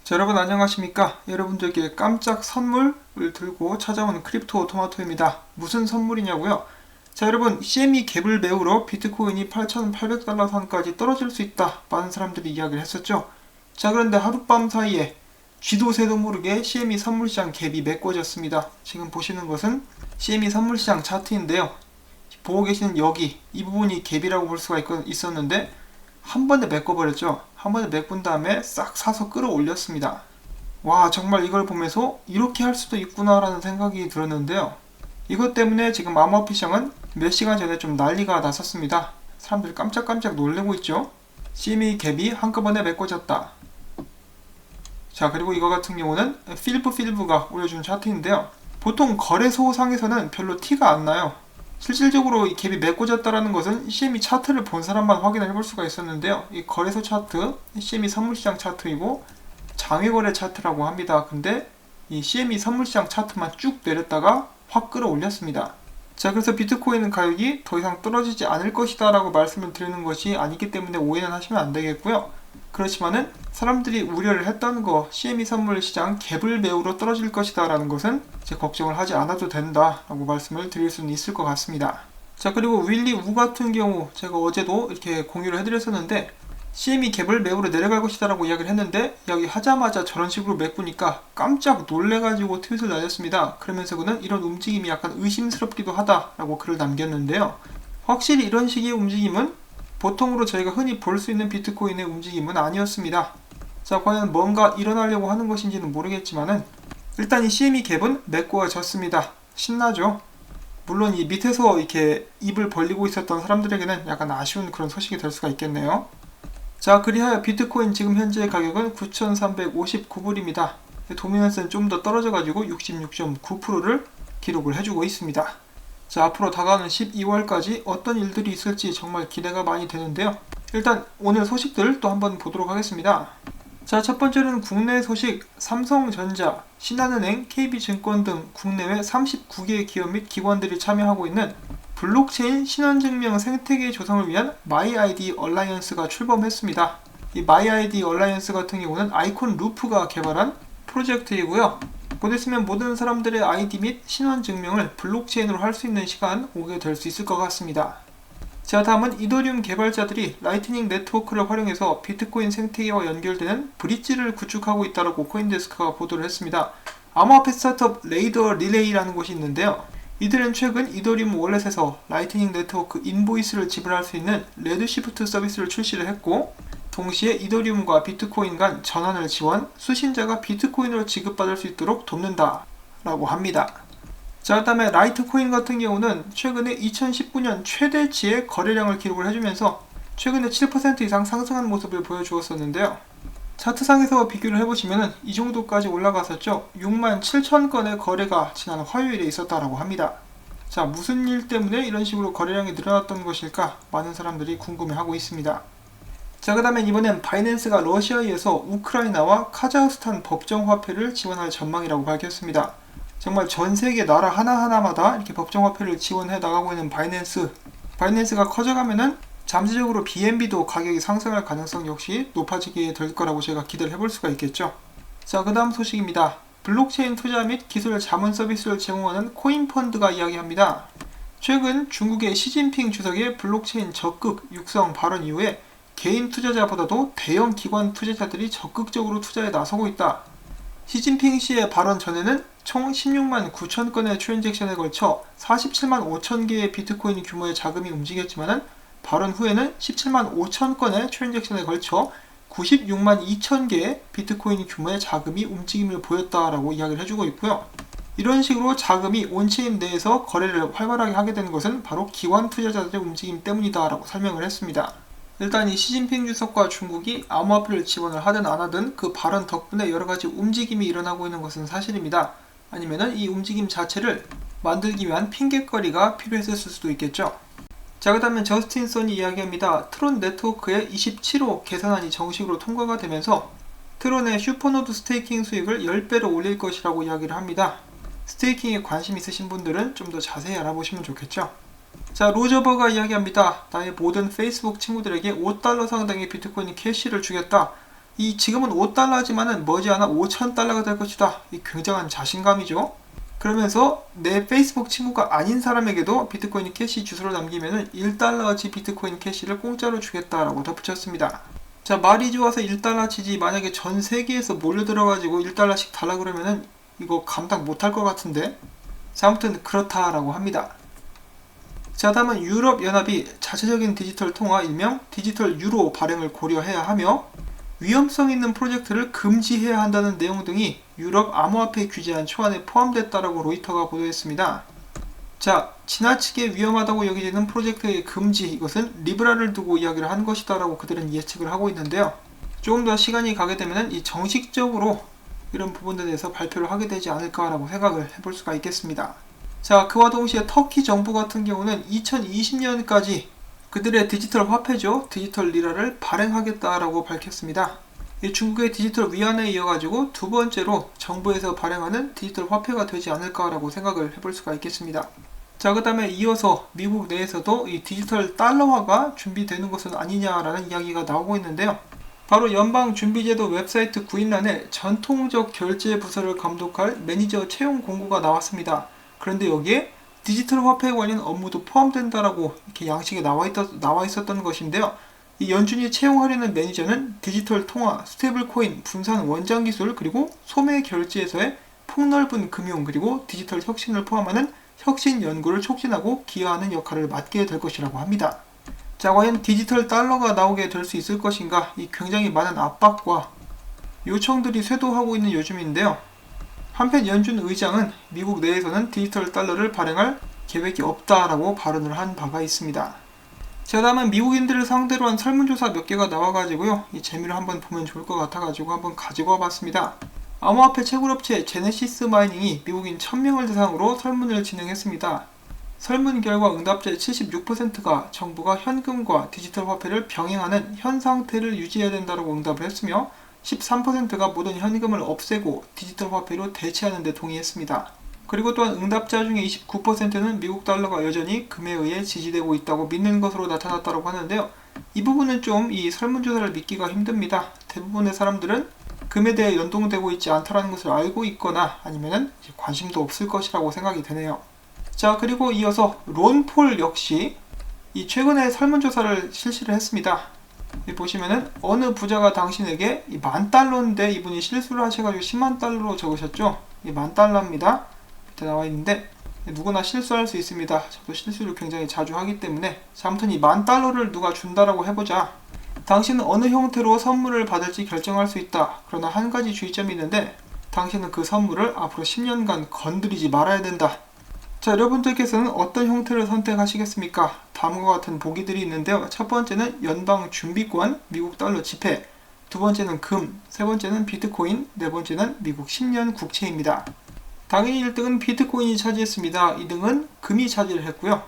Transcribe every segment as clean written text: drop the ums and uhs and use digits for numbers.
자, 여러분 안녕하십니까? 여러분들께 깜짝 선물을 들고 찾아온 크립토 토마토입니다. 무슨 선물이냐고요? 자, 여러분 CME 갭을 메우러 비트코인이 8,800달러 선까지 떨어질 수 있다. 많은 사람들이 이야기를 했었죠. 자, 그런데 하룻밤 사이에 쥐도 새도 모르게 CME 선물시장 갭이 메꿔졌습니다. 지금 보시는 것은 CME 선물시장 차트인데요. 보고 계시는 여기 이 부분이 갭이라고 볼 수가 있었는데 한 번에 메꿔버렸죠. 한 번에 메꾼 다음에 싹 사서 끌어올렸습니다. 와, 정말 이걸 보면서 이렇게 할 수도 있구나 라는 생각이 들었는데요. 이것 때문에 지금 암호화폐 시장은 몇 시간 전에 좀 난리가 났었습니다. 사람들이 깜짝깜짝 놀래고 있죠. CME 갭이 한꺼번에 메꿔졌다. 자, 그리고 이거 같은 경우는 필브가 올려준 차트인데요. 보통 거래소상에서는 별로 티가 안 나요. 실질적으로 이 갭이 메꿔졌다는 것은 CME 차트를 본 사람만 확인을 해볼 수가 있었는데요. 이 거래소 차트, CME 선물시장 차트이고 장외거래 차트라고 합니다. 근데 이 CME 선물시장 차트만 쭉 내렸다가 확 끌어올렸습니다. 자, 그래서 비트코인 가격이 더 이상 떨어지지 않을 것이다 라고 말씀을 드리는 것이 아니기 때문에 오해는 하시면 안 되겠고요. 그렇지만은 사람들이 우려를 했던 거 CME 선물 시장 갭을 메우러 떨어질 것이다 라는 것은 이제 걱정을 하지 않아도 된다 라고 말씀을 드릴 수는 있을 것 같습니다. 자, 그리고 윌리 우 같은 경우 제가 어제도 이렇게 공유를 해드렸었는데 CME 갭을 메우러 내려갈 것이다 라고 이야기를 했는데 이야기하자마자 저런 식으로 메꾸니까 깜짝 놀래가지고 트윗을 날렸습니다. 그러면서 그는 이런 움직임이 약간 의심스럽기도 하다 라고 글을 남겼는데요. 확실히 이런 식의 움직임은 보통으로 저희가 흔히 볼 수 있는 비트코인의 움직임은 아니었습니다. 자, 과연 뭔가 일어나려고 하는 것인지는 모르겠지만은 일단 이 CME 갭은 메꿔졌습니다. 신나죠? 물론 이 밑에서 이렇게 입을 벌리고 있었던 사람들에게는 약간 아쉬운 그런 소식이 될 수가 있겠네요. 자, 그리하여 비트코인 지금 현재 가격은 9,359불입니다. 도미넌스는 좀 더 떨어져가지고 66.9%를 기록을 해주고 있습니다. 자, 앞으로 다가오는 12월까지 어떤 일들이 있을지 정말 기대가 많이 되는데요. 일단 오늘 소식들 또 한번 보도록 하겠습니다. 자, 첫 번째는 국내 소식. 삼성전자, 신한은행, KB증권 등 국내외 39개 기업 및 기관들이 참여하고 있는 블록체인 신원증명 생태계 조성을 위한 마이아이디 얼라이언스가 출범했습니다. 이 마이아이디 얼라이언스 같은 경우는 아이콘 루프가 개발한 프로젝트이고요. 곧 있으면 모든 사람들의 아이디 및 신원 증명을 블록체인으로 할 수 있는 시간 오게 될 수 있을 것 같습니다. 자, 다음은 이더리움 개발자들이 라이트닝 네트워크를 활용해서 비트코인 생태계와 연결되는 브릿지를 구축하고 있다고 코인데스크가 보도를 했습니다. 암호화폐 스타트업 레이더 릴레이라는 곳이 있는데요. 이들은 최근 이더리움 월렛에서 라이트닝 네트워크 인보이스를 지불할 수 있는 레드시프트 서비스를 출시를 했고, 동시에 이더리움과 비트코인 간 전환을 지원, 수신자가 비트코인으로 지급받을 수 있도록 돕는다 라고 합니다. 자, 다음에 라이트코인 같은 경우는 최근에 2019년 최대치의 거래량을 기록을 해주면서 최근에 7% 이상 상승한 모습을 보여주었었는데요. 차트상에서 비교를 해보시면 이 정도까지 올라갔었죠. 67,000건의 거래가 지난 화요일에 있었다라고 합니다. 자, 무슨 일 때문에 이런 식으로 거래량이 늘어났던 것일까? 많은 사람들이 궁금해하고 있습니다. 자, 그 다음에 이번엔 바이낸스가 러시아에서 우크라이나와 카자흐스탄 법정화폐를 지원할 전망이라고 밝혔습니다. 정말 전세계 나라 하나하나마다 이렇게 법정화폐를 지원해 나가고 있는 바이낸스가 커져가면은 잠시적으로 BNB도 가격이 상승할 가능성 역시 높아지게 될 거라고 제가 기대를 해볼 수가 있겠죠. 자, 그 다음 소식입니다. 블록체인 투자 및 기술 자문 서비스를 제공하는 코인펀드가 이야기합니다. 최근 중국의 시진핑 주석의 블록체인 적극 육성 발언 이후에 개인 투자자보다도 대형 기관 투자자들이 적극적으로 투자에 나서고 있다. 시진핑 씨의 발언 전에는 총 16만 9천 건의 트랜잭션에 걸쳐 47만 5천 개의 비트코인 규모의 자금이 움직였지만은 발언 후에는 17만 5천 건의 트랜잭션에 걸쳐 96만 2천 개의 비트코인 규모의 자금이 움직임을 보였다라고 이야기를 해주고 있고요. 이런 식으로 자금이 온체인 내에서 거래를 활발하게 하게 되는 것은 바로 기관 투자자들의 움직임 때문이다라고 설명을 했습니다. 일단 이 시진핑 주석과 중국이 암호화폐를 지원을 하든 안 하든 그 발언 덕분에 여러가지 움직임이 일어나고 있는 것은 사실입니다. 아니면은 이 움직임 자체를 만들기 위한 핑곗거리가 필요했을 수도 있겠죠. 자, 그 다음에 저스틴 선이 이야기합니다. 트론 네트워크의 27호 개선안이 정식으로 통과가 되면서 트론의 슈퍼노드 스테이킹 수익을 10배로 올릴 것이라고 이야기를 합니다. 스테이킹에 관심 있으신 분들은 좀 더 자세히 알아보시면 좋겠죠. 자, 로저버가 이야기합니다. 나의 모든 페이스북 친구들에게 $5 상당의 비트코인 캐시를 주겠다. 지금은 5달러지만은 머지않아 5,000달러가 될 것이다. 이 굉장한 자신감이죠. 그러면서 내 페이스북 친구가 아닌 사람에게도 비트코인 캐시 주소를 남기면은 1달러어치 비트코인 캐시를 공짜로 주겠다라고 덧붙였습니다. 자, 말이 좋아서 1달러치지 만약에 전 세계에서 몰려들어가지고 1달러씩 달라 그러면은 이거 감당 못할 것 같은데. 자, 아무튼 그렇다라고 합니다. 자, 다음은 유럽연합이 자체적인 디지털 통화 일명 디지털 유로 발행을 고려해야 하며 위험성 있는 프로젝트를 금지해야 한다는 내용 등이 유럽 암호화폐 규제안 초안에 포함됐다라고 로이터가 보도했습니다. 자, 지나치게 위험하다고 여겨지는 프로젝트의 금지, 이것은 리브라를 두고 이야기를 한 것이다라고 그들은 예측을 하고 있는데요. 조금 더 시간이 가게 되면 이 정식적으로 이런 부분에 대해서 발표를 하게 되지 않을까라고 생각을 해볼 수가 있겠습니다. 자, 그와 동시에 터키 정부 같은 경우는 2020년까지 그들의 디지털 화폐죠, 디지털 리라를 발행하겠다라고 밝혔습니다. 이 중국의 디지털 위안에 이어가지고 두 번째로 정부에서 발행하는 디지털 화폐가 되지 않을까라고 생각을 해볼 수가 있겠습니다. 자, 그 다음에 이어서 미국 내에서도 이 디지털 달러화가 준비되는 것은 아니냐라는 이야기가 나오고 있는데요. 바로 연방준비제도 웹사이트 구인란에 전통적 결제 부서를 감독할 매니저 채용 공고가 나왔습니다. 그런데 여기에 디지털 화폐 관련 업무도 포함된다라고 이렇게 양식에 나와 있었던 것인데요. 이 연준이 채용하려는 매니저는 디지털 통화, 스테이블 코인, 분산 원장 기술, 그리고 소매 결제에서의 폭넓은 금융, 그리고 디지털 혁신을 포함하는 혁신 연구를 촉진하고 기여하는 역할을 맡게 될 것이라고 합니다. 자, 과연 디지털 달러가 나오게 될 수 있을 것인가? 이 굉장히 많은 압박과 요청들이 쇄도하고 있는 요즘인데요. 한편 연준 의장은 미국 내에서는 디지털 달러를 발행할 계획이 없다라고 발언을 한 바가 있습니다. 자, 다음은 미국인들을 상대로 한 설문조사 몇 개가 나와가지고요. 이 재미를 한번 보면 좋을 것 같아가지고 한번 가지고 와봤습니다. 암호화폐 채굴업체 제네시스 마이닝이 미국인 1000명을 대상으로 설문을 진행했습니다. 설문 결과 응답자의 76%가 정부가 현금과 디지털 화폐를 병행하는 현 상태를 유지해야 된다고 응답을 했으며 13%가 모든 현금을 없애고 디지털 화폐로 대체하는 데 동의했습니다. 그리고 또한 응답자 중에 29%는 미국 달러가 여전히 금에 의해 지지되고 있다고 믿는 것으로 나타났다고 하는데요. 이 부분은 좀 이 설문조사를 믿기가 힘듭니다. 대부분의 사람들은 금에 대해 연동되고 있지 않다는 것을 알고 있거나 아니면 관심도 없을 것이라고 생각이 되네요. 자, 그리고 이어서 론폴 역시 이 최근에 설문조사를 실시를 했습니다. 보시면은 어느 부자가 당신에게 이 $10,000인데 이분이 실수를 하셔가지고 10만 달러로 적으셨죠. 이 $10,000입니다. 밑에 나와 있는데 누구나 실수할 수 있습니다. 저도 실수를 굉장히 자주 하기 때문에. 자, 아무튼 이 $10,000를 누가 준다라고 해보자. 당신은 어느 형태로 선물을 받을지 결정할 수 있다. 그러나 한 가지 주의점이 있는데 당신은 그 선물을 앞으로 10년간 건드리지 말아야 된다. 자, 여러분들께서는 어떤 형태를 선택하시겠습니까? 다음과 같은 보기들이 있는데요. 첫 번째는 연방준비권, 미국 달러 지폐, 두 번째는 금, 세 번째는 비트코인, 네 번째는 미국 10년 국채입니다. 당연히 1등은 비트코인이 차지했습니다. 2등은 금이 차지를 했고요.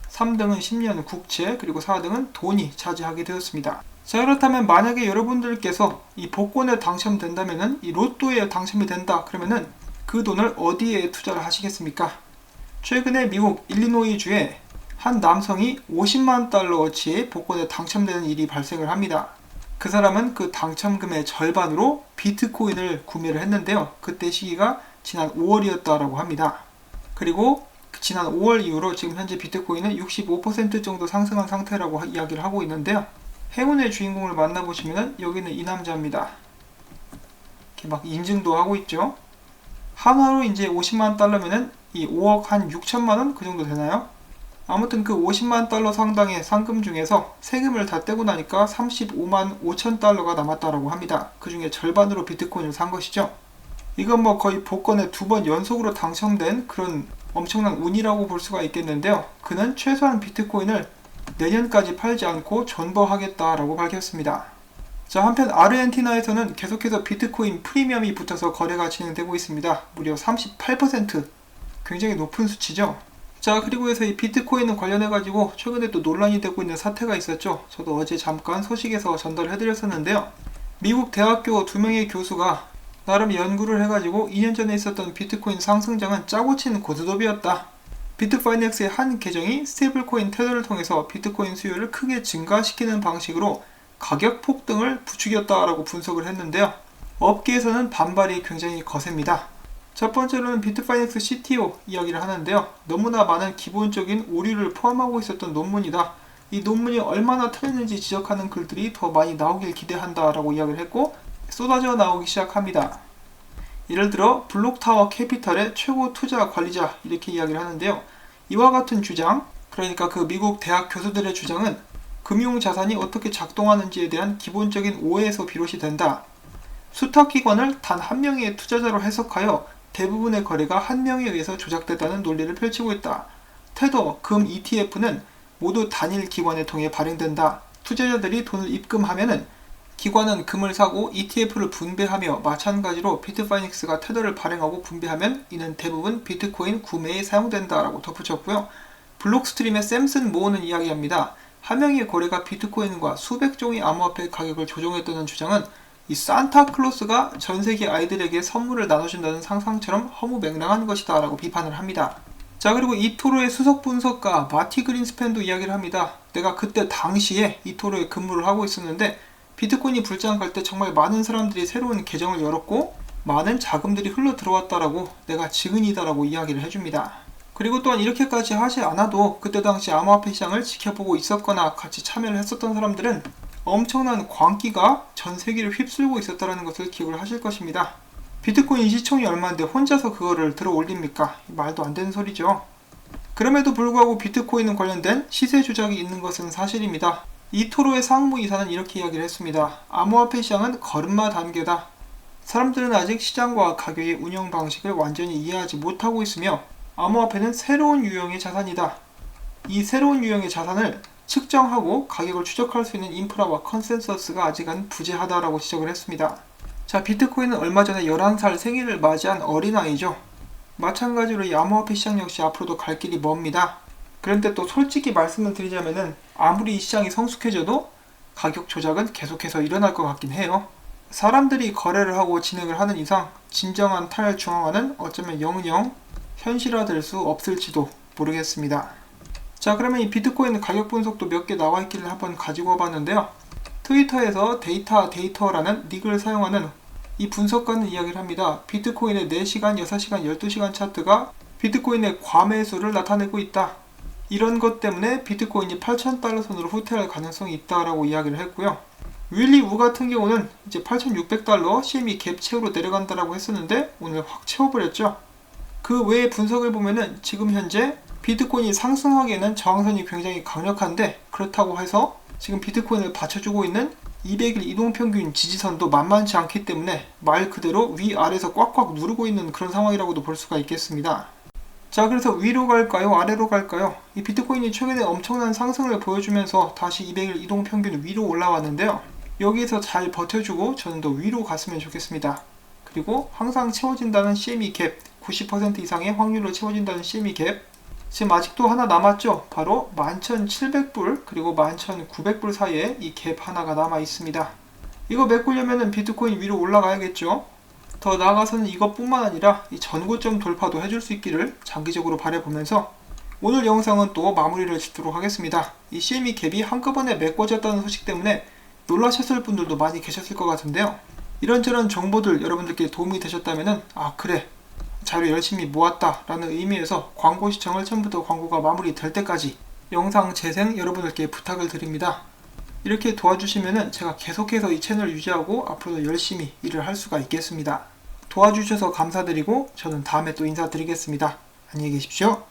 3등은 10년 국채, 그리고 4등은 돈이 차지하게 되었습니다. 자, 그렇다면 만약에 여러분들께서 이 복권에 당첨된다면은 이 로또에 당첨이 된다 그러면은 그 돈을 어디에 투자를 하시겠습니까? 최근에 미국 일리노이주에 한 남성이 50만 달러어치 복권에 당첨되는 일이 발생을 합니다. 그 사람은 그 당첨금의 절반으로 비트코인을 구매를 했는데요. 그때 시기가 지난 5월이었다라고 합니다. 그리고 지난 5월 이후로 지금 현재 비트코인은 65% 정도 상승한 상태라고 이야기를 하고 있는데요. 행운의 주인공을 만나보시면 여기는 이 남자입니다. 이렇게 막 인증도 하고 있죠. 하나로 이제 50만 달러면은 이 5억 한 6천만원 그 정도 되나요? 아무튼 그 50만 달러 상당의 상금 중에서 세금을 다 떼고 나니까 35만 5천 달러가 남았다라고 합니다. 그 중에 절반으로 비트코인을 산 것이죠. 이건 뭐 거의 복권에 2번 연속으로 당첨된 그런 엄청난 운이라고 볼 수가 있겠는데요. 그는 최소한 비트코인을 내년까지 팔지 않고 존버하겠다라고 밝혔습니다. 자, 한편 아르헨티나에서는 계속해서 비트코인 프리미엄이 붙어서 거래가 진행되고 있습니다. 무려 38%, 굉장히 높은 수치죠. 자, 그리고 해서 이 비트코인 관련해가지고 최근에 또 논란이 되고 있는 사태가 있었죠. 저도 어제 잠깐 소식에서 전달을 해드렸었는데요. 미국 대학교 2명의 교수가 나름 연구를 해가지고 2년 전에 있었던 비트코인 상승장은 짜고 치는 고스톱이었다. 비트파이넥스의 한 계정이 스테이블코인 테더를 통해서 비트코인 수요를 크게 증가시키는 방식으로 가격 폭등을 부추겼다라고 분석을 했는데요. 업계에서는 반발이 굉장히 거셉니다. 첫 번째로는 비트파이넥스 CTO 이야기를 하는데요. 너무나 많은 기본적인 오류를 포함하고 있었던 논문이다. 이 논문이 얼마나 틀렸는지 지적하는 글들이 더 많이 나오길 기대한다라고 이야기를 했고, 쏟아져 나오기 시작합니다. 예를 들어 블록타워 캐피털의 최고 투자 관리자 이렇게 이야기를 하는데요. 이와 같은 주장, 그러니까 그 미국 대학 교수들의 주장은 금융자산이 어떻게 작동하는지에 대한 기본적인 오해에서 비롯이 된다. 수탁기관을 단 한 명의 투자자로 해석하여 대부분의 거래가 한 명에 의해서 조작됐다는 논리를 펼치고 있다. 테더, 금 ETF는 모두 단일 기관을 통해 발행된다. 투자자들이 돈을 입금하면은 기관은 금을 사고 ETF를 분배하며, 마찬가지로 비트파이넥스가 테더를 발행하고 분배하면 이는 대부분 비트코인 구매에 사용된다라고 덧붙였고요. 블록스트림의 샘슨 모어는 이야기합니다. 한 명의 거래가 비트코인과 수백 종의 암호화폐 가격을 조종했다는 주장은 이 산타클로스가 전 세계 아이들에게 선물을 나눠준다는 상상처럼 허무맹랑한 것이다 라고 비판을 합니다. 자, 그리고 이토로의 수석 분석가 마티 그린스팬도 이야기를 합니다. 내가 그때 당시에 이토로에 근무를 하고 있었는데 비트코인이 불장갈 때 정말 많은 사람들이 새로운 계정을 열었고 많은 자금들이 흘러 들어왔다라고, 내가 증인이다라고 이야기를 해줍니다. 그리고 또한 이렇게까지 하지 않아도 그때 당시 암호화폐 시장을 지켜보고 있었거나 같이 참여를 했었던 사람들은 엄청난 광기가 전 세계를 휩쓸고 있었다는 것을 기억을 하실 것입니다. 비트코인 시총이 얼마인데 혼자서 그거를 들어 올립니까? 말도 안 되는 소리죠. 그럼에도 불구하고 비트코인 관련된 시세 조작이 있는 것은 사실입니다. 이토로의 상무이사는 이렇게 이야기를 했습니다. 암호화폐 시장은 걸음마 단계다. 사람들은 아직 시장과 가격의 운영 방식을 완전히 이해하지 못하고 있으며 암호화폐는 새로운 유형의 자산이다. 이 새로운 유형의 자산을 측정하고 가격을 추적할 수 있는 인프라와 컨센서스가 아직은 부재하다라고 지적을 했습니다. 자, 비트코인은 얼마 전에 11살 생일을 맞이한 어린아이죠. 마찬가지로 이 암호화폐 시장 역시 앞으로도 갈 길이 멉니다. 그런데 또 솔직히 말씀을 드리자면은 아무리 이 시장이 성숙해져도 가격 조작은 계속해서 일어날 것 같긴 해요. 사람들이 거래를 하고 진행을 하는 이상 진정한 탈중앙화는 어쩌면 영영 현실화될 수 없을지도 모르겠습니다. 자, 그러면 이 비트코인 가격 분석도 몇 개 나와 있기를 한번 가지고 와봤는데요. 트위터에서 데이터라는 닉을 사용하는 이 분석가는 이야기를 합니다. 비트코인의 4시간, 6시간, 12시간 차트가 비트코인의 과매수를 나타내고 있다. 이런 것 때문에 비트코인이 8,000달러 선으로 후퇴할 가능성이 있다라고 이야기를 했고요. 윌리 우 같은 경우는 이제 8,600달러 CME 갭 채우로 내려간다라고 했었는데 오늘 확 채워버렸죠. 그 외의 분석을 보면은 지금 현재 비트코인이 상승하기에는 저항선이 굉장히 강력한데, 그렇다고 해서 지금 비트코인을 받쳐주고 있는 200일 이동평균 지지선도 만만치 않기 때문에 말 그대로 위아래에서 꽉꽉 누르고 있는 그런 상황이라고도 볼 수가 있겠습니다. 자, 그래서 위로 갈까요? 아래로 갈까요? 이 비트코인이 최근에 엄청난 상승을 보여주면서 다시 200일 이동평균 위로 올라왔는데요. 여기에서 잘 버텨주고 저는 더 위로 갔으면 좋겠습니다. 그리고 항상 채워진다는 CME 갭, 90% 이상의 확률로 채워진다는 CME 갭, 지금 아직도 하나 남았죠. 바로 11,700불 그리고 11,900불 사이에 이 갭 하나가 남아 있습니다. 이거 메꾸려면 비트코인 위로 올라가야겠죠. 더 나아가서는 이것뿐만 아니라 이 전고점 돌파도 해줄 수 있기를 장기적으로 바라보면서 오늘 영상은 또 마무리를 짓도록 하겠습니다. 이 CME 갭이 한꺼번에 메꿔졌다는 소식 때문에 놀라셨을 분들도 많이 계셨을 것 같은데요. 이런저런 정보들 여러분들께 도움이 되셨다면 그래, 자료 열심히 모았다 라는 의미에서 광고 시청을 처음부터 광고가 마무리될 때까지 영상 재생 여러분들께 부탁을 드립니다. 이렇게 도와주시면 제가 계속해서 이 채널 유지하고 앞으로도 열심히 일을 할 수가 있겠습니다. 도와주셔서 감사드리고 저는 다음에 또 인사드리겠습니다. 안녕히 계십시오.